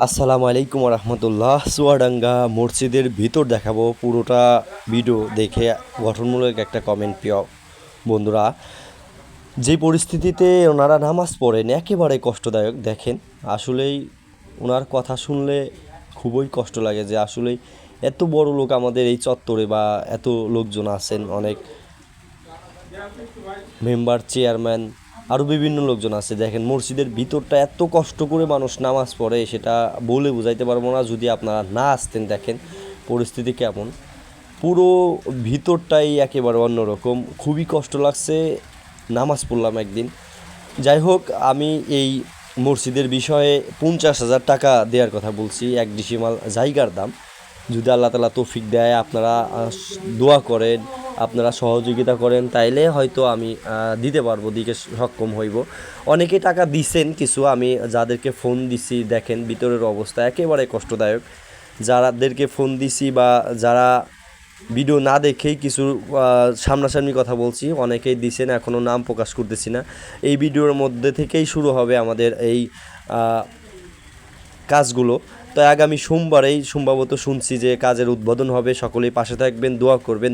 আসসালামু আলাইকুম রহমতুল্লাহ। চুয়াডাঙ্গা মসজিদের ভিতর দেখাবো, পুরোটা ভিডিও দেখে গঠনমূলক একটা কমেন্ট প্রিয় বন্ধুরা। যে পরিস্থিতিতে ওনারা নামাজ পড়েন একেবারে কষ্টদায়ক। দেখেন, আসলেই ওনার কথা শুনলে খুবই কষ্ট লাগে যে আসলেই এত বড় লোক আমাদের এই চত্বরে বা এত লোকজন আছেন, অনেক মেম্বার, চেয়ারম্যান, আরও বিভিন্ন লোকজন আছে। দেখেন মসজিদের ভিতরটা এত কষ্ট করে মানুষ নামাজ পড়ে, সেটা বলে বোঝাইতে পারবো না যদি আপনারা না আসতেন। দেখেন পরিস্থিতি কেমন, পুরো ভিতরটাই একেবারে অন্যরকম। খুবই কষ্ট লাগছে। নামাজ পড়লাম একদিন। যাই হোক, আমি এই মসজিদের বিষয়ে 50,000 টাকা দেওয়ার কথা বলছি, এক ডিসিমাল জায়গার দাম। যদি আল্লাহ তালা তৌফিক দেয়, আপনারা দোয়া করেন, আপনারা সহযোগিতা করেন, তাইলে হয়তো আমি দিতে পারবো, দিকে সক্ষম হইব। অনেকে টাকা দিছেন কিছু, আমি যাদেরকে ফোন দিছি দেখেন ভিতরের অবস্থা একেবারে কষ্টদায়ক। যাদেরকে ফোন দিছি বা যারা ভিডিও না দেখেই কিছু সামনাসামনি কথা বলছি, অনেকেই দিছেন, এখনও নাম প্রকাশ করতেছি না। এই ভিডিওর মধ্যে থেকেই শুরু হবে আমাদের এই কাজগুলো। তো আগামী সোমবারেই সম্ভবত শুনছি যে কাজের উদ্বোধন হবে। সকলেই পাশে থাকবেন, দোয়া করবেন।